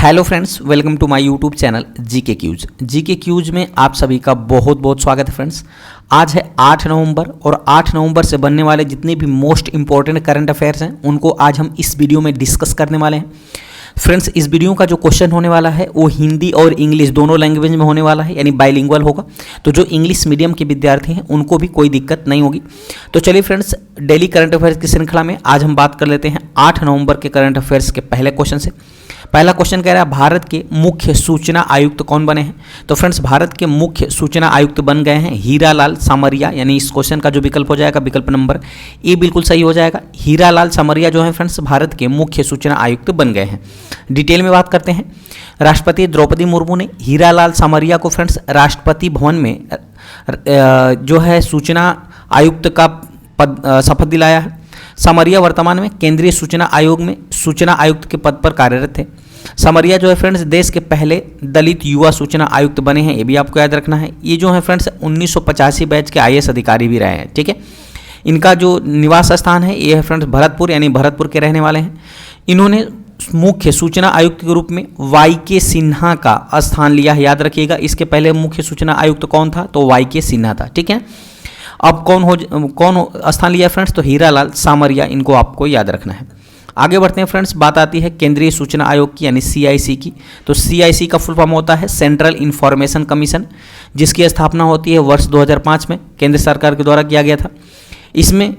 Hello friends, welcome to my YouTube channel GK quiz. GK quiz में आप सभी का बहुत बहुत स्वागत है फ्रेंड्स। आज है 8 नवंबर और 8 नवंबर से बनने वाले जितने भी मोस्ट इंपॉर्टेंट करंट अफेयर्स हैं उनको आज हम इस वीडियो में डिस्कस करने वाले हैं। फ्रेंड्स, इस वीडियो का जो क्वेश्चन होने वाला है वो हिंदी और इंग्लिश दोनों लैंग्वेज में होने वाला है, यानी बाइलिंगुअल होगा। तो जो इंग्लिश मीडियम के विद्यार्थी हैं उनको भी कोई दिक्कत नहीं होगी। तो चलिए फ्रेंड्स, डेली करंट अफेयर्स की श्रृंखला में आज हम बात कर लेते हैं 8 नवंबर के करंट अफेयर्स के पहले क्वेश्चन से। पहला क्वेश्चन कह रहा है भारत के मुख्य सूचना आयुक्त कौन बने हैं। तो फ्रेंड्स, भारत के मुख्य सूचना आयुक्त बन गए हैं हीरालाल सामरिया, यानी इस क्वेश्चन का जो विकल्प हो जाएगा विकल्प नंबर ए बिल्कुल सही हो जाएगा। हीरालाल सामरिया जो है फ्रेंड्स भारत के मुख्य सूचना आयुक्त बन गए हैं। डिटेल में बात करते हैं। राष्ट्रपति द्रौपदी मुर्मू ने हीरालाल सामरिया को फ्रेंड्स राष्ट्रपति भवन में जो है सूचना आयुक्त का पद शपथ दिलाया है। सामरिया वर्तमान में केंद्रीय सूचना आयोग में सूचना आयुक्त के पद पर कार्यरत थे। सामरिया जो है फ्रेंड्स देश के पहले दलित युवा सूचना आयुक्त बने हैं, ये भी आपको याद रखना है। ये जो है फ्रेंड्स 1985 बैच के आईएएस अधिकारी भी रहे हैं, ठीक है। इनका जो निवास स्थान है ये है फ्रेंड्स भरतपुर, यानी भरतपुर के रहने वाले हैं। इन्होंने मुख्य सूचना आयुक्त के रूप में वाईके सिन्हा का स्थान लिया है, याद रखिएगा। इसके पहले मुख्य सूचना आयुक्त कौन था, तो वाईके सिन्हा था, ठीक है। अब कौन स्थान लिया फ्रेंड्स, तो हीरालाल सामरिया, इनको आपको याद रखना है। आगे बढ़ते हैं फ्रेंड्स, बात आती है केंद्रीय सूचना आयोग की यानी सीआईसी की। तो सीआईसी का फुल फॉर्म होता है सेंट्रल इंफॉर्मेशन कमीशन, जिसकी स्थापना होती है वर्ष 2005 में केंद्र सरकार के द्वारा किया गया था। इसमें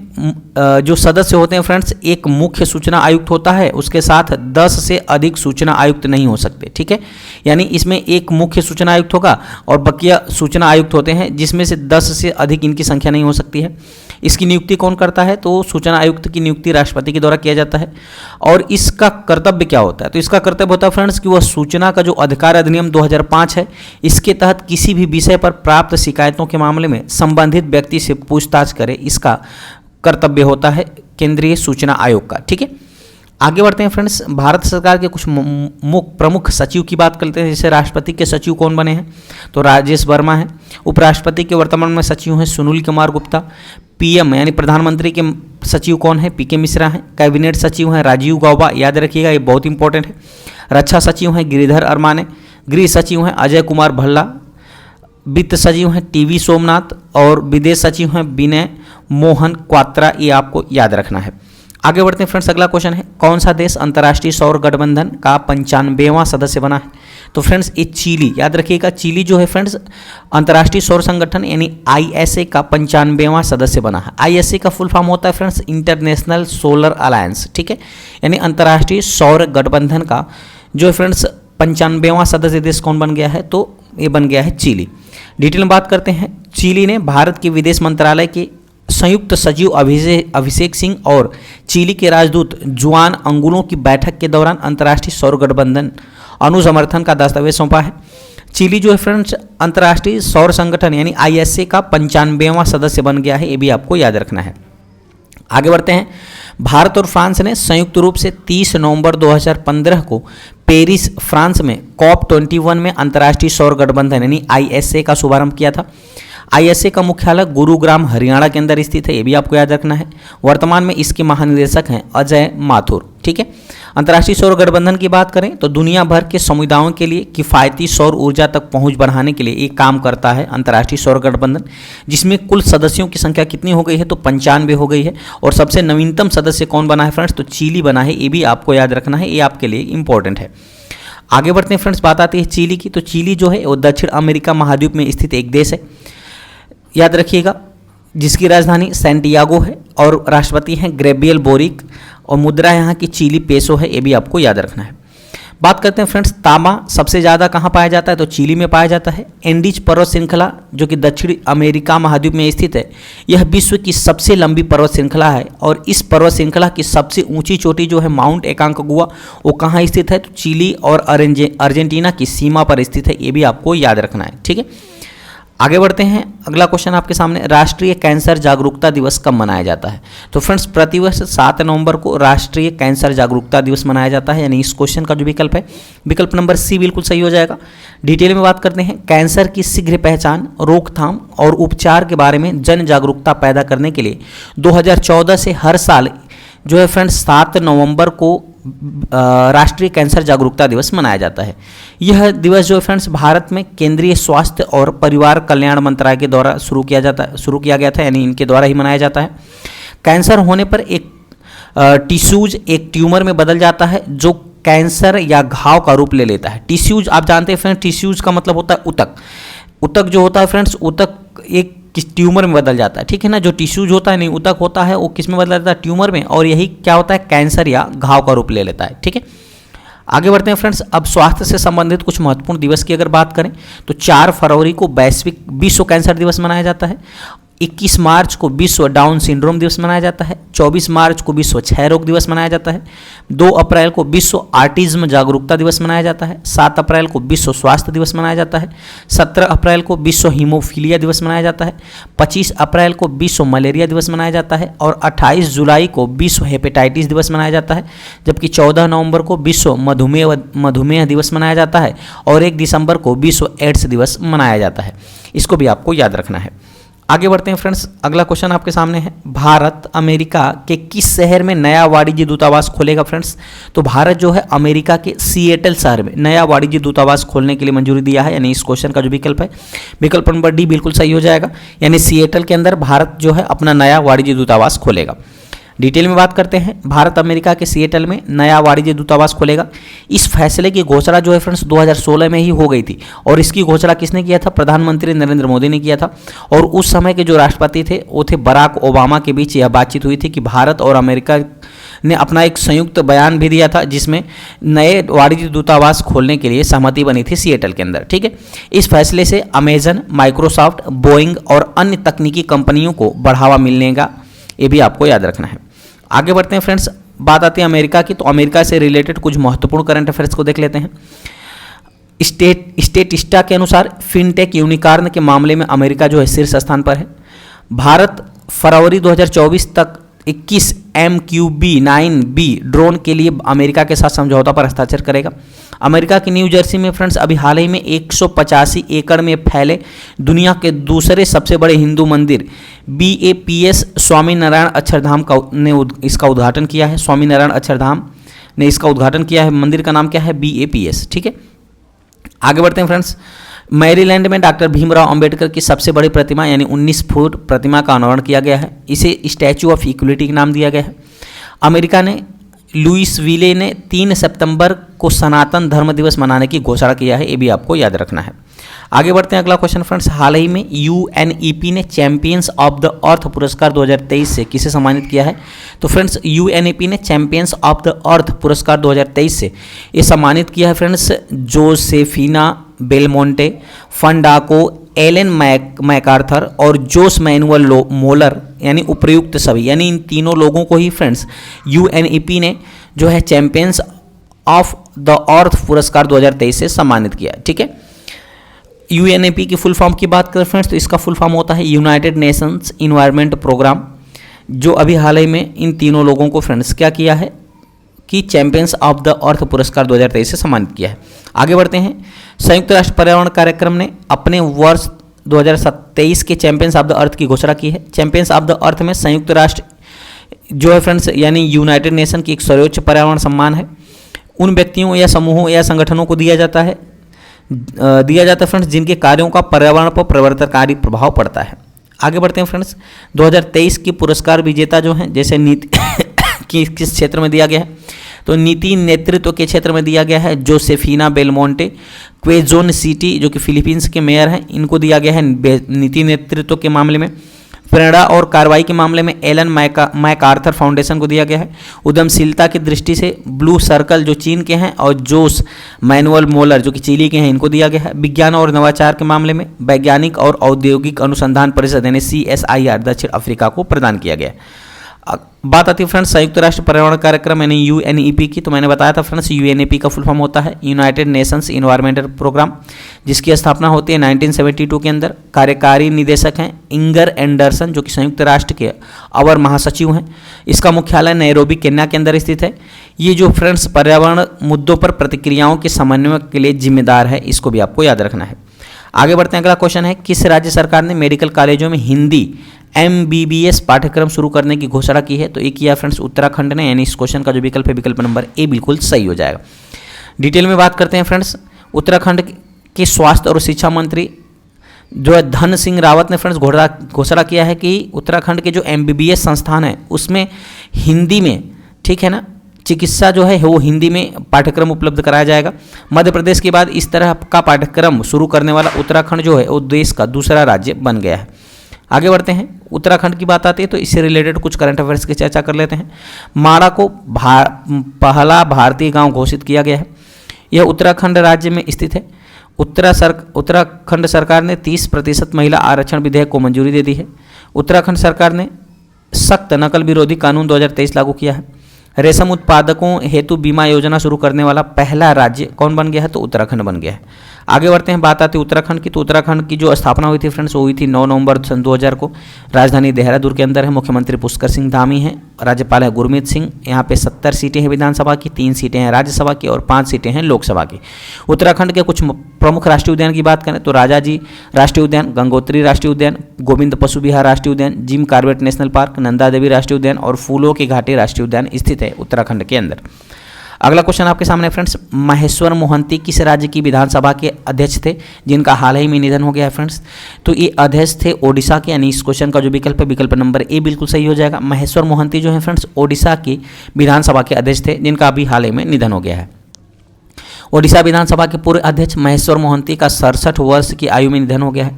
जो सदस्य होते हैं फ्रेंड्स, एक मुख्य सूचना आयुक्त होता है, उसके साथ 10 से अधिक सूचना आयुक्त नहीं हो सकते, ठीक है। यानी इसमें एक मुख्य सूचना आयुक्त होगा और बकिया सूचना आयुक्त होते हैं, जिसमें से 10 से अधिक इनकी संख्या नहीं हो सकती है। इसकी नियुक्ति कौन करता है, तो सूचना आयुक्त की नियुक्ति राष्ट्रपति के द्वारा किया जाता है। और इसका कर्तव्य क्या होता है, तो इसका कर्तव्य होता है फ्रेंड्स कि वह सूचना का जो अधिकार अधिनियम 2005 है, इसके तहत किसी भी विषय पर प्राप्त शिकायतों के मामले में संबंधित व्यक्ति से पूछताछ करे, इसका कर्तव्य होता है केंद्रीय सूचना आयोग का, ठीक है। आगे बढ़ते हैं फ्रेंड्स, भारत सरकार के कुछ प्रमुख सचिव की बात करते हैं। जैसे राष्ट्रपति के सचिव कौन बने हैं, तो राजेश वर्मा हैं। उपराष्ट्रपति के वर्तमान में सचिव हैं सुनील कुमार गुप्ता। पीएम यानी प्रधानमंत्री के सचिव कौन है, पीके मिश्रा हैं। कैबिनेट सचिव हैं राजीव गौबा, याद रखिएगा ये बहुत इंपॉर्टेंट है। रक्षा सचिव हैं गिरिधर अरमाने। गृह सचिव हैं अजय कुमार भल्ला। वित्त सचिव हैं टीवी सोमनाथ और विदेश सचिव हैं विनय मोहन क्वात्रा, ये आपको याद रखना है। आगे बढ़ते हैं फ्रेंड्स, अगला क्वेश्चन है कौन सा देश अंतर्राष्ट्रीय सौर गठबंधन का 95वां सदस्य बना है। तो फ्रेंड्स ये चिली, याद रखिएगा। चिली जो है फ्रेंड्स अंतर्राष्ट्रीय सौर संगठन यानी आईएसए का 95वां सदस्य बना है। आईएसए का फुल फॉर्म होता है फ्रेंड्स इंटरनेशनल सोलर अलायंस, ठीक है। यानी अंतर्राष्ट्रीय सौर गठबंधन का जो है फ्रेंड्स 95वां सदस्य देश कौन बन गया है, तो ये बन गया है चिली। डिटेल में बात करते हैं। चिली ने भारत के विदेश मंत्रालय के संयुक्त सचिव अभिषेक सिंह और चिली के राजदूत जुआन अंगुलो की बैठक के दौरान अंतर्राष्ट्रीय सौर गठबंधन अनुसमर्थन का दस्तावेज सौंपा है। चिली जो है फ्रेंड्स अंतर्राष्ट्रीय सौर संगठन यानी आईएसए का 95वां सदस्य बन गया है, ये भी आपको याद रखना है। आगे बढ़ते हैं। भारत और फ्रांस ने संयुक्त रूप से 30 नवंबर 2015 को पेरिस फ्रांस में COP21 में अंतर्राष्ट्रीय सौर गठबंधन यानी आईएसए का शुभारंभ किया था। आईएसए का मुख्यालय गुरुग्राम हरियाणा के अंदर स्थित है, ये भी आपको याद रखना है। वर्तमान में इसके महानिदेशक हैं अजय माथुर, ठीक है। अंतर्राष्ट्रीय सौर गठबंधन की बात करें तो दुनिया भर के समुदायों के लिए किफ़ायती सौर ऊर्जा तक पहुंच बढ़ाने के लिए एक काम करता है अंतर्राष्ट्रीय सौर गठबंधन, जिसमें कुल सदस्यों की संख्या कितनी हो गई है, तो 95 हो गई है। और सबसे नवीनतम सदस्य कौन बना है फ्रेंड्स, तो चिली बना है, ये भी आपको याद रखना है, ये आपके लिए इंपॉर्टेंट है। आगे बढ़ते हैं फ्रेंड्स, बात आती है चिली की। तो चिली जो है वो दक्षिण अमेरिका महाद्वीप में स्थित एक देश है, याद रखिएगा, जिसकी राजधानी सैंटियागो है और राष्ट्रपति हैं ग्रेबियल बोरिक और मुद्रा यहाँ की चिली पेसो है, ये भी आपको याद रखना है। बात करते हैं फ्रेंड्स, तांबा सबसे ज़्यादा कहाँ पाया जाता है, तो चिली में पाया जाता है। एंडीज पर्वत श्रृंखला जो कि दक्षिण अमेरिका महाद्वीप में स्थित है, यह विश्व की सबसे लंबी पर्वत श्रृंखला है। और इस पर्वत श्रृंखला की सबसे ऊंची चोटी जो है माउंट एकांकगुआ, वो कहाँ स्थित है, तो चिली और अर्जेंटीना की सीमा पर स्थित है, ये भी आपको याद रखना है, ठीक है। आगे बढ़ते हैं। अगला क्वेश्चन आपके सामने, राष्ट्रीय कैंसर जागरूकता दिवस कब मनाया जाता है। तो फ्रेंड्स प्रतिवर्ष 7 नवंबर को राष्ट्रीय कैंसर जागरूकता दिवस मनाया जाता है, यानी इस क्वेश्चन का जो विकल्प है विकल्प नंबर सी बिल्कुल सही हो जाएगा। डिटेल में बात करते हैं। कैंसर की शीघ्र पहचान, रोकथाम और उपचार के बारे में जन जागरूकता पैदा करने के लिए 2014 से हर साल जो है फ्रेंड्स 7 नवंबर को राष्ट्रीय कैंसर जागरूकता दिवस मनाया जाता है। यह दिवस जो है फ्रेंड्स भारत में केंद्रीय स्वास्थ्य और परिवार कल्याण मंत्रालय के द्वारा शुरू किया गया था, यानी इनके द्वारा ही मनाया जाता है। कैंसर होने पर एक टिश्यूज एक ट्यूमर में बदल जाता है जो कैंसर या घाव का रूप ले लेता है। टिश्यूज आप जानते हैं फ्रेंड्स, टिश्यूज का मतलब होता है ऊतक। ऊतक जो होता है फ्रेंड्स, ऊतक एक किस ट्यूमर में बदल जाता है, ठीक है ना। जो टिश्यूज होता है, नहीं ऊतक होता है, वो किस में बदल जाता है, ट्यूमर में, और यही क्या होता है, कैंसर या घाव का रूप ले लेता है, ठीक है। आगे बढ़ते हैं फ्रेंड्स। अब स्वास्थ्य से संबंधित कुछ महत्वपूर्ण दिवस की अगर बात करें तो 4 फरवरी को वैश्विक विश्व कैंसर दिवस मनाया जाता है। 21 मार्च को विश्व डाउन सिंड्रोम दिवस मनाया जाता है। 24 मार्च को विश्व क्षय रोग दिवस मनाया जाता है। 2 अप्रैल को विश्व ऑटिज्म जागरूकता दिवस मनाया जाता है। 7 अप्रैल को विश्व स्वास्थ्य दिवस मनाया जाता है। 17 अप्रैल को विश्व हीमोफीलिया दिवस मनाया जाता है। 25 अप्रैल को विश्व मलेरिया दिवस मनाया जाता है और 28 जुलाई को विश्व हेपेटाइटिस दिवस मनाया जाता है। जबकि 14 नवंबर को विश्व मधुमेह दिवस मनाया जाता है और 1 दिसंबर को विश्व एड्स दिवस मनाया जाता है। इसको भी आपको याद रखना है। आगे बढ़ते हैं फ्रेंड्स। अगला क्वेश्चन आपके सामने है, भारत अमेरिका के किस शहर में नया वाणिज्य दूतावास खोलेगा फ्रेंड्स। तो भारत जो है अमेरिका के सिएटल शहर में नया वाणिज्य दूतावास खोलने के लिए मंजूरी दिया है, यानी इस क्वेश्चन का जो विकल्प है, विकल्प नंबर डी बिल्कुल सही हो जाएगा। यानी सिएटल के अंदर भारत जो है अपना नया वाणिज्य दूतावास खोलेगा। डिटेल में बात करते हैं, भारत अमेरिका के सिएटल में नया वाणिज्य दूतावास खोलेगा। इस फैसले की घोषणा जो है फ्रेंड्स 2016 में ही हो गई थी और इसकी घोषणा किसने किया था, प्रधानमंत्री नरेंद्र मोदी ने किया था। और उस समय के जो राष्ट्रपति थे वो थे बराक ओबामा के बीच यह बातचीत हुई थी कि भारत और अमेरिका ने अपना एक संयुक्त बयान भी दिया था जिसमें नए वाणिज्य दूतावास खोलने के लिए सहमति बनी थी सिएटल के अंदर, ठीक है। इस फैसले से अमेजन, माइक्रोसॉफ्ट, बोइंग और अन्य तकनीकी कंपनियों को बढ़ावा मिलने का, ये भी आपको याद रखना है। आगे बढ़ते हैं फ्रेंड्स। बात आती है अमेरिका की, तो अमेरिका से रिलेटेड कुछ महत्वपूर्ण करंट अफेयर्स को देख लेते हैं। स्टेटिस्टा के अनुसार फिनटेक यूनिकॉर्न के मामले में अमेरिका जो है शीर्ष स्थान पर है। भारत फरवरी 2024 तक 21 MQB-9B ड्रोन के लिए अमेरिका के साथ समझौता पर हस्ताक्षर करेगा। अमेरिका की न्यू जर्सी में फ्रेंड्स अभी हाल ही में 185 एकड़ में फैले दुनिया के दूसरे सबसे बड़े हिंदू मंदिर BAPS स्वामीनारायण अक्षरधाम ने इसका उद्घाटन किया है। स्वामीनारायण अक्षरधाम ने इसका उद्घाटन किया है। मंदिर का नाम क्या है, BAPS, ठीक है। आगे बढ़ते हैं फ्रेंड्स। मैरीलैंड में डॉक्टर भीमराव अंबेडकर की सबसे बड़ी प्रतिमा यानी 19 फुट प्रतिमा का अनावरण किया गया है। इसे स्टैचू ऑफ इक्वलिटी का नाम दिया गया है। अमेरिका ने लुइसविले ने 3 सितंबर को सनातन धर्म दिवस मनाने की घोषणा किया है, ये भी आपको याद रखना है। आगे बढ़ते हैं। अगला क्वेश्चन फ्रेंड्स, हाल ही में UNEP ने चैंपियंस ऑफ द अर्थ पुरस्कार 2023 से किसे सम्मानित किया है। तो फ्रेंड्स UNEP ने चैंपियंस ऑफ द अर्थ पुरस्कार 2023 से ये सम्मानित किया है friends Josefina Belmonte, Fundaeco, Ellen MacArthur और जोस मैनुअल मोलर, यानी उपयुक्त सभी, यानी इन तीनों लोगों को ही फ्रेंड्स UNEP ने जो है चैंपियंस ऑफ द अर्थ पुरस्कार 2023 से सम्मानित किया, ठीक है। UNEP की फुल फॉर्म की बात करें फ्रेंड्स तो इसका फुल फॉर्म होता है यूनाइटेड नेशंस इन्वायरमेंट प्रोग्राम, जो अभी हाल ही में इन तीनों लोगों को फ्रेंड्स क्या किया है कि चैंपियंस ऑफ द अर्थ पुरस्कार 2023 से सम्मानित किया है। आगे बढ़ते हैं। संयुक्त राष्ट्र पर्यावरण कार्यक्रम ने अपने वर्ष 2023 के चैंपियंस ऑफ द अर्थ की घोषणा की है। चैंपियंस ऑफ द अर्थ में संयुक्त राष्ट्र जो है फ्रेंड्स यानी यूनाइटेड नेशन की एक सर्वोच्च पर्यावरण सम्मान है। उन व्यक्तियों या समूहों या संगठनों को दिया जाता है फ्रेंड्स जिनके कार्यों का पर्यावरण पर परिवर्तनकारी प्रभाव पड़ता है। आगे बढ़ते हैं फ्रेंड्स। 2023 की पुरस्कार विजेता जो हैं, जैसे नीति किस क्षेत्र में दिया गया है, तो नीति नेतृत्व के क्षेत्र में दिया गया है जोसेफिना बेलमोंटे। क्वेजोन सिटी जो कि फिलीपींस के मेयर हैं, इनको दिया गया है नीति नेतृत्व के मामले में। प्रेरणा और कार्रवाई के मामले में एलन मैकार्थर फाउंडेशन को दिया गया है। उद्यमशीलता की दृष्टि से ब्लू सर्कल जो चीन के हैं और जोस मैनुअल मोलर जो कि चिली के हैं, इनको दिया गया है। विज्ञान और नवाचार के मामले में वैज्ञानिक और औद्योगिक अनुसंधान परिषद यानी CSIR दक्षिण अफ्रीका को प्रदान किया गया। बात आती है फ्रेंड्स संयुक्त राष्ट्र पर्यावरण कार्यक्रम यानी UNEP की, तो मैंने बताया था फ्रेंड्स UNEP का फुल फॉर्म होता है यूनाइटेड नेशंस इन्वायरमेंटल प्रोग्राम, जिसकी स्थापना होती है 1972 के अंदर। कार्यकारी निदेशक हैं इंगर एंडरसन जो कि संयुक्त राष्ट्र के अवर महासचिव हैं। इसका मुख्यालय नैरोबी केन्या के अंदर स्थित है। ये जो फ्रेंड्स पर्यावरण मुद्दों पर प्रतिक्रियाओं के समन्वय के लिए जिम्मेदार है, इसको भी आपको याद रखना है। आगे बढ़ते हैं। अगला क्वेश्चन है, किस राज्य सरकार ने मेडिकल कॉलेजों में हिंदी MBBS पाठ्यक्रम शुरू करने की घोषणा की है? तो ये किया फ्रेंड्स उत्तराखंड ने, यानी इस क्वेश्चन का जो विकल्प है विकल्प नंबर ए बिल्कुल सही हो जाएगा। डिटेल में बात करते हैं फ्रेंड्स, उत्तराखंड के स्वास्थ्य और शिक्षा मंत्री जो है धन सिंह रावत ने फ्रेंड्स घोषणा किया है कि उत्तराखंड के जो MBBS संस्थान है उसमें हिंदी में, ठीक है ना, चिकित्सा जो है वो हिंदी में पाठ्यक्रम उपलब्ध कराया जाएगा। मध्य प्रदेश के बाद इस तरह का पाठ्यक्रम शुरू करने वाला उत्तराखंड जो है वो देश का दूसरा राज्य बन गया है। आगे बढ़ते हैं, उत्तराखंड की बात आती है तो इससे रिलेटेड कुछ करंट अफेयर्स की चर्चा कर लेते हैं। माड़ा को पहला भारतीय गांव घोषित किया गया है। यह उत्तराखंड राज्य में स्थित है। उत्तराखंड सरकार ने 30% महिला आरक्षण विधेयक को मंजूरी दे दी है। उत्तराखंड सरकार ने सख्त नकल विरोधी कानून 2023 लागू किया है। रेशम उत्पादकों हेतु बीमा योजना शुरू करने वाला पहला राज्य कौन बन गया है? तो उत्तराखंड बन गया है। आगे बढ़ते हैं, बात आती है उत्तराखंड की, तो उत्तराखंड की जो स्थापना हुई थी फ्रेंड्स वो हुई थी 9 नवंबर सन 2000 को। राजधानी देहरादून के अंदर है। मुख्यमंत्री पुष्कर सिंह धामी हैं। राज्यपाल है गुरमीत सिंह। यहाँ पे 70 सीटें हैं विधानसभा की, 3 सीटें हैं राज्यसभा की और 5 सीटें हैं लोकसभा की। उत्तराखंड के कुछ प्रमुख राष्ट्रीय उद्यान की बात करें तो राजाजी राष्ट्रीय उद्यान, गंगोत्री राष्ट्रीय उद्यान, गोविंद पशु विहार राष्ट्रीय उद्यान, Jim Corbett national park, Nanda Devi राष्ट्रीय उद्यान और फूलों की घाटी राष्ट्रीय उद्यान स्थित है उत्तराखंड के अंदर। अगला क्वेश्चन आपके सामने फ्रेंड्स, महेश्वर मोहंती किस राज्य की विधानसभा के अध्यक्ष थे जिनका हाल ही में निधन हो गया है फ्रेंड्स? तो ये अध्यक्ष थे ओडिशा के, यानी इस क्वेश्चन का जो विकल्प है विकल्प नंबर ए बिल्कुल सही हो जाएगा। महेश्वर मोहंती जो है फ्रेंड्स ओडिशा की विधानसभा के अध्यक्ष थे जिनका अभी हाल ही में निधन हो गया है। ओडिशा विधानसभा के पूर्व अध्यक्ष महेश्वर मोहंती का 67 वर्ष की आयु में निधन हो गया है।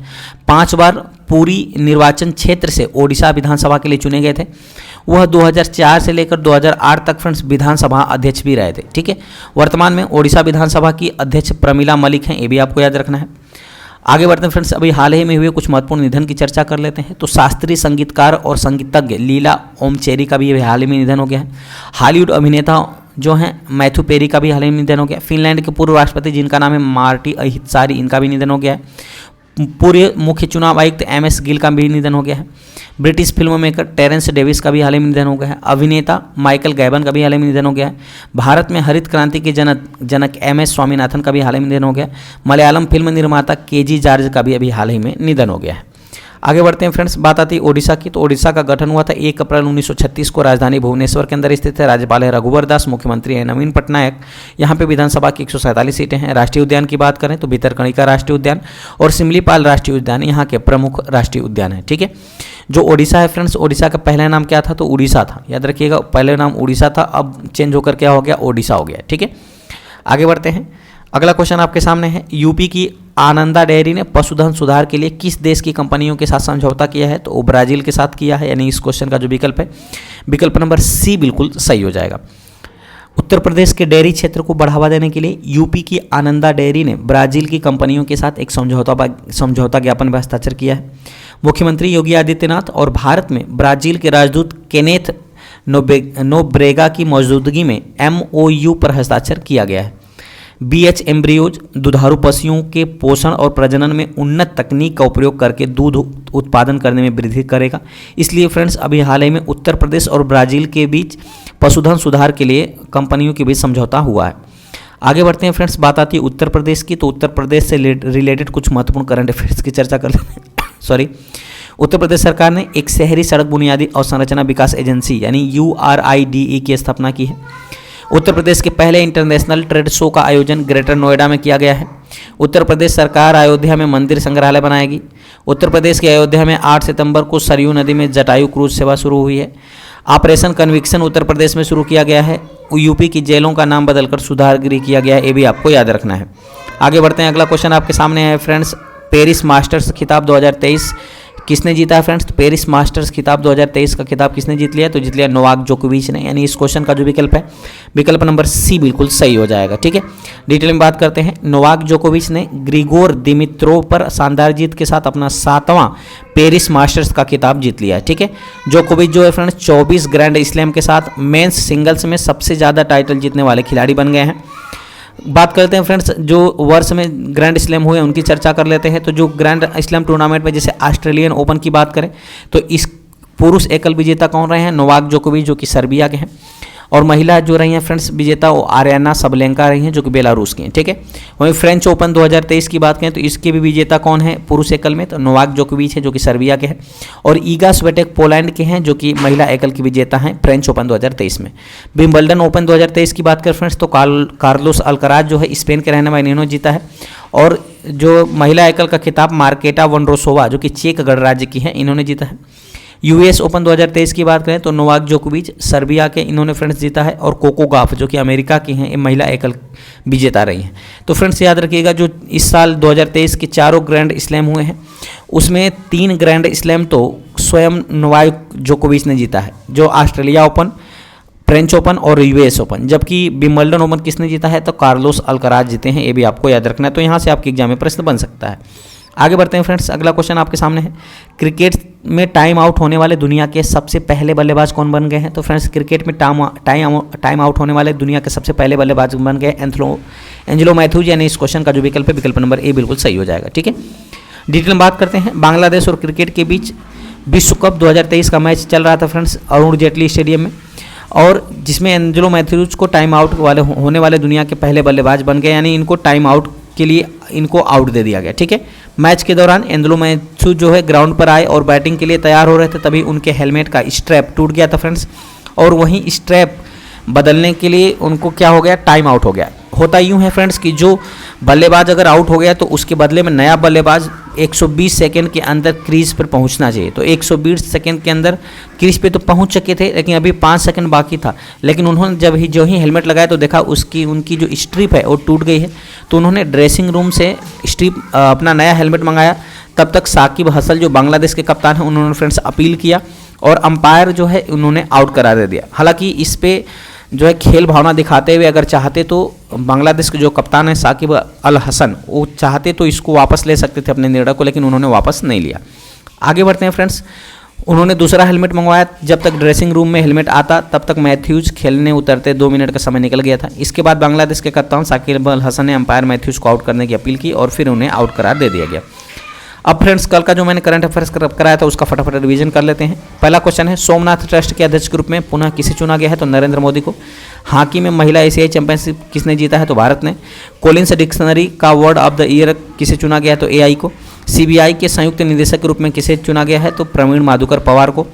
5 बार पूरी निर्वाचन क्षेत्र से ओडिशा विधानसभा के लिए चुने गए थे। वह 2004 से लेकर 2008 तक फ्रेंड्स विधानसभा अध्यक्ष भी रहे थे, ठीक है। वर्तमान में ओडिशा विधानसभा की अध्यक्ष प्रमिला मलिक हैं, ये भी आपको याद रखना है। आगे बढ़ते हैं फ्रेंड्स, अभी हाल ही में हुए कुछ महत्वपूर्ण निधन की चर्चा कर लेते हैं। तो शास्त्रीय संगीतकार और संगीतज्ञ लीला ओमचेरी का भी हाल ही में निधन हो गया है। हॉलीवुड अभिनेता जो हैं मैथ्यू पेरी का भी हाल ही में निधन हो गया। फिनलैंड के पूर्व राष्ट्रपति जिनका नाम है मार्टी अहित्सारी, इनका भी निधन हो गया है। पूर्व मुख्य चुनाव आयुक्त MS गिल का भी निधन हो गया है। British film maker Terence Davies का भी हाल ही में निधन हो गया है। अभिनेता माइकल गैबन का भी हाल ही में निधन हो गया है। भारत में हरित क्रांति के जनक MS स्वामीनाथन का भी हाल ही में निधन हो गया। मलयालम फिल्म निर्माता KG जॉर्ज का भी अभी हाल ही में निधन हो गया है। आगे बढ़ते हैं फ्रेंड्स, बात आती है ओडिशा की, तो ओडिशा का गठन हुआ था 1 अप्रैल 1936 को। राजधानी भुवनेश्वर के अंदर स्थित है। राज्यपाल है रघुवर दास, मुख्यमंत्री है नवीन पटनायक। यहाँ पे विधानसभा की 147 सीटें हैं। राष्ट्रीय उद्यान की बात करें तो भितरकणिका राष्ट्रीय उद्यान और सिमलीपाल राष्ट्रीय उद्यान यहाँ के प्रमुख राष्ट्रीय उद्यान है, ठीक है। जो ओडिशा है फ्रेंड्स, ओडिशा का पहला नाम क्या था? तो उड़ीसा था, याद रखिएगा। पहले नाम उड़ीसा था, अब चेंज होकर क्या हो गया? ओडिशा हो गया, ठीक है। आगे बढ़ते हैं, अगला क्वेश्चन आपके सामने है। यूपी की आनंदा डेयरी ने पशुधन सुधार के लिए किस देश की कंपनियों के साथ समझौता किया है? तो वो ब्राजील के साथ किया है, यानी इस क्वेश्चन का जो विकल्प है विकल्प नंबर सी बिल्कुल सही हो जाएगा। उत्तर प्रदेश के डेयरी क्षेत्र को बढ़ावा देने के लिए यूपी की आनंदा डेयरी ने ब्राजील की कंपनियों के साथ एक समझौता ज्ञापन पर हस्ताक्षर किया है। मुख्यमंत्री योगी आदित्यनाथ और भारत में ब्राजील के राजदूत केनेथ नोब्रेगा की मौजूदगी में MOU पर हस्ताक्षर किया गया है। BH एम्ब्रियोज दुधारू पशुओं के पोषण और प्रजनन में उन्नत तकनीक का उपयोग करके दूध उत्पादन करने में वृद्धि करेगा। इसलिए फ्रेंड्स अभी हाल ही में उत्तर प्रदेश और ब्राजील के बीच पशुधन सुधार के लिए कंपनियों के बीच समझौता हुआ है। आगे बढ़ते हैं फ्रेंड्स, बात आती है उत्तर प्रदेश की, तो उत्तर प्रदेश से रिलेटेड कुछ महत्वपूर्ण करंट अफेयर्स की चर्चा कर लेते हैं। उत्तर प्रदेश सरकार ने एक शहरी सड़क बुनियादी अवसंरचना विकास एजेंसी यानी URIDE की स्थापना की है। उत्तर प्रदेश के पहले इंटरनेशनल ट्रेड शो का आयोजन ग्रेटर नोएडा में किया गया है। उत्तर प्रदेश सरकार अयोध्या में मंदिर संग्रहालय बनाएगी। उत्तर प्रदेश के अयोध्या में 8 सितंबर को सरयू नदी में जटायु क्रूज सेवा शुरू हुई है। ऑपरेशन कन्विक्शन उत्तर प्रदेश में शुरू किया गया है। यूपी की जेलों का नाम बदलकर सुधारगृह किया गया है, ये भी आपको याद रखना है। आगे बढ़ते हैं, अगला क्वेश्चन आपके सामने है फ्रेंड्स, पेरिस मास्टर्स खिताब 2023 किसने जीता है फ्रेंड्स? तो पेरिस मास्टर्स खिताब 2023 का खिताब किसने जीत लिया? तो जीत लिया नोवाक जोकोविच ने, यानी इस क्वेश्चन का जो विकल्प है विकल्प नंबर सी बिल्कुल सही हो जाएगा, ठीक है। डिटेल में बात करते हैं, नोवाक जोकोविच ने ग्रिगोर दिमित्रोव पर शानदार जीत के साथ अपना 7वां पेरिस मास्टर्स का खिताब जीत लिया है, ठीक है। जोकोविच जो है फ्रेंड्स 24 ग्रैंड स्लैम के साथ मेंस सिंगल्स में सबसे ज़्यादा टाइटल जीतने वाले खिलाड़ी बन गए हैं। बात करते हैं फ्रेंड्स जो वर्ष में ग्रैंड स्लैम हुए उनकी चर्चा कर लेते हैं। तो जो ग्रैंड स्लैम टूर्नामेंट में जैसे ऑस्ट्रेलियन ओपन की बात करें तो इस पुरुष एकल विजेता कौन रहे हैं? नोवाक जोकोविच जो कि सर्बिया के हैं। और महिला जो रही हैं फ्रेंड्स विजेता वो आर्याना सबलेंका रही हैं जो कि बेलारूस की हैं, ठीक है। वहीं फ्रेंच ओपन 2023 की बात करें तो इसके भी विजेता कौन है पुरुष एकल में, तो नोवाक जोकोविच है जो कि सर्बिया के हैं, और ईगा स्विएटेक पोलैंड के हैं जो कि महिला एकल की विजेता हैं फ्रेंच ओपन 2023 में। विंबलडन ओपन 2023 की बात करें फ्रेंड्स तो कार्लोस अल्कराज जो है स्पेन के रहने वाले इन्होंने जीता है, और जो महिला एकल का खिताब मार्केटा वोंड्रोसोवा जो कि चेक गणराज्य की हैं इन्होंने जीता है। यूएस ओपन 2023 की बात करें तो नोवाक जोकोविच सर्बिया के इन्होंने फ्रेंड्स जीता है, और कोको गॉफ जो कि अमेरिका की हैं ये महिला एकल विजेता रही हैं। तो फ्रेंड्स याद रखिएगा जो इस साल 2023 के चारों ग्रैंड स्लैम हुए हैं उसमें 3 ग्रैंड स्लैम तो स्वयं नोवाक जोकोविच ने जीता है, जो ऑस्ट्रेलिया ओपन, फ्रेंच ओपन और यूएस ओपन, जबकि विंबलडन ओपन किसने जीता है तो कार्लोस अल्कराज जीते हैं, ये भी आपको याद रखना है। तो यहाँ से आपके एग्जाम में प्रश्न बन सकता है। आगे बढ़ते हैं फ्रेंड्स, अगला क्वेश्चन आपके सामने है, क्रिकेट में टाइम आउट होने वाले दुनिया के सबसे पहले बल्लेबाज कौन बन गए हैं। तो फ्रेंड्स क्रिकेट में टाइम आउट होने वाले दुनिया के सबसे पहले बल्लेबाज बन गए एंजेलो मैथ्यूज, यानी इस क्वेश्चन का जो विकल्प है विकल्प नंबर ए बिल्कुल सही हो जाएगा, ठीक है। डिटेल में बात करते हैं, बांग्लादेश और क्रिकेट के बीच विश्व कप 2023 का मैच चल रहा था फ्रेंड्स अरुण जेटली स्टेडियम में, और जिसमें एंजेलो मैथ्यूज को टाइम आउट होने वाले दुनिया के पहले बल्लेबाज बन गए, यानी इनको टाइम आउट के लिए इनको आउट दे दिया गया, ठीक है। मैच के दौरान एंजेलो मैथ्यूज जो है ग्राउंड पर आए और बैटिंग के लिए तैयार हो रहे थे, तभी उनके हेलमेट का स्ट्रैप टूट गया था फ्रेंड्स, और वहीं स्ट्रैप बदलने के लिए उनको क्या हो गया, टाइम आउट हो गया। होता यूँ है फ्रेंड्स कि जो बल्लेबाज अगर आउट हो गया तो उसके बदले में नया बल्लेबाज 120 सेकंड के अंदर क्रीज पर पहुंचना चाहिए। तो 120 सेकंड के अंदर क्रीज पे तो पहुंच चुके थे, लेकिन अभी 5 सेकंड बाकी था, लेकिन उन्होंने जो ही हेलमेट लगाया तो देखा उनकी जो स्ट्रिप है वो टूट गई है, तो उन्होंने ड्रेसिंग रूम से स्ट्रिप अपना नया हेलमेट मंगाया। तब तक साकिब हसल जो बांग्लादेश के कप्तान हैं उन्होंने फ्रेंड्स अपील किया, और अंपायर जो है उन्होंने आउट करा दे दिया। हालांकि इस पे जो है खेल भावना दिखाते हुए अगर चाहते तो बांग्लादेश के जो कप्तान है साकिब अल हसन वो चाहते तो इसको वापस ले सकते थे अपने निर्णय को, लेकिन उन्होंने वापस नहीं लिया। आगे बढ़ते हैं फ्रेंड्स, उन्होंने दूसरा हेलमेट मंगवाया, जब तक ड्रेसिंग रूम में हेलमेट आता तब तक मैथ्यूज खेलने उतरते 2 मिनट का समय निकल गया था। इसके बाद बांग्लादेश के कप्तान साकिब अल हसन ने अंपायर मैथ्यूज को आउट करने की अपील की और फिर उन्हें आउट करार दे दिया गया। अब फ्रेंड्स कल का जो मैंने करंट अफेयर्स कराया था उसका फटाफट रिवीजन कर लेते हैं। पहला क्वेश्चन है, सोमनाथ ट्रस्ट के अध्यक्ष के रूप में पुनः किसे चुना गया है, तो नरेंद्र मोदी को। हॉकी में महिला एशियाई चैंपियनशिप किसने जीता है, तो भारत ने। कोलिंस डिक्शनरी का वर्ड ऑफ द ईयर किसे चुना गया है, तो एआई को। सीबीआई के संयुक्त निदेशक के रूप में किसे चुना गया है, तो प्रवीण माधुकर पवार को।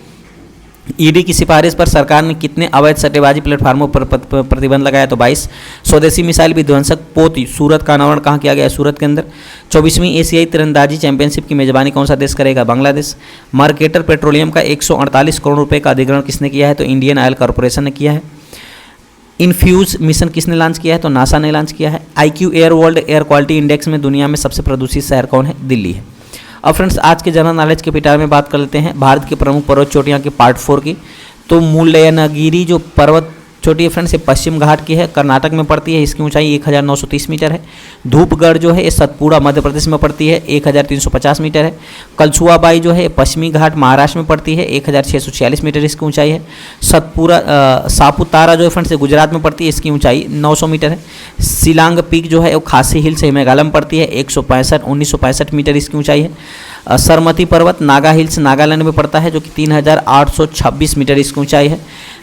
ईडी की सिफारिश पर सरकार ने कितने अवैध सट्टेबाजी प्लेटफार्मों पर प्रतिबंध लगाया, तो 22। स्वदेशी मिसाइल विध्वंसक पोत सूरत का अनावरण कहाँ किया गया है, सूरत के अंदर। 24वीं एशियाई तीरंदाजी चैंपियनशिप की मेजबानी कौन सा देश करेगा, बांग्लादेश। मर्केटर पेट्रोलियम का 148 करोड़ रुपए का अधिग्रहण किसने किया है, तो इंडियन ऑयल कॉरपोरेशन ने किया है। इनफ्यूज मिशन किसने लॉन्च किया है, तो नासा ने लॉन्च किया है। IQ air world air quality index में दुनिया में सबसे प्रदूषित शहर कौन है, दिल्ली है। अब फ्रेंड्स आज के जनरल नॉलेज के पिटार में बात कर लेते हैं भारत की प्रमुख पर्वत चोटियाँ की पार्ट 4 की। तो मुल्लयनगिरी जो पर्वत चोटी है फ्रेंड्स ये पश्चिम घाट की है, कर्नाटक में पड़ती है, इसकी ऊंचाई 1930 मीटर है। धूपगढ़ जो है ये सतपुड़ा मध्य प्रदेश में पड़ती है, 1350 मीटर है। कलछुआबाई जो है पश्चिमी घाट महाराष्ट्र में पड़ती है, 1646 मीटर इसकी ऊंचाई है। सापुतारा जो है फ्रेंड्स गुजरात में पड़ती है, इसकी ऊंचाई 900 मीटर है। शिलांग पीक जो है वो खासी हिल्स मेघालय में पड़ती है, 1965 मीटर इसकी ऊंचाई है। सरमती पर्वत नागा हिल्स नागालैंड में पड़ता है, जो कि 3826 मीटर इसकी ऊंचाई है।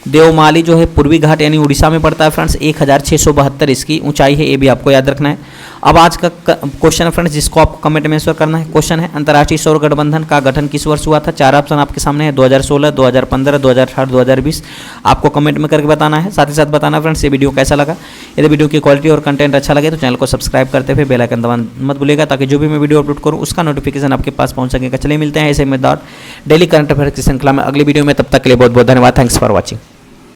देवमाली जो है पूर्वी घाट यानी उड़ीसा में पड़ता है फ्रेंड्स, 1672 इसकी ऊंचाई है, ये भी आपको याद रखना है। अब आज का क्वेश्चन है फ्रेंड्स जिसको आपको कमेंट में आंसर करना है। क्वेश्चन है, अंतर्राष्ट्रीय सौर गठबंधन का गठन किस वर्ष हुआ था। 4 ऑप्शन आपके सामने है, 2016, 2015, 2018, 2020। आपको कमेंट में करके बताना है, साथ ही साथ बताना फ्रेंड्स ये वीडियो कैसा लगा। यदि वीडियो की क्वालिटी और कंटेंट अच्छा लगे तो चैनल को सब्सक्राइब करते हुए बेल आइकन दबाना मत भूलिएगा, ताकि जो भी मैं वीडियो अपलोड करूँ उसका नोटिफिकेशन आपके पास पहुंच सकेगा। चलिए मिलते हैं ऐसे मजेदार डेली करंट अफेयर की श्रृंखला में अगली वीडियो में, तब तक के लिए बहुत बहुत धन्यवाद। Thanks for watching.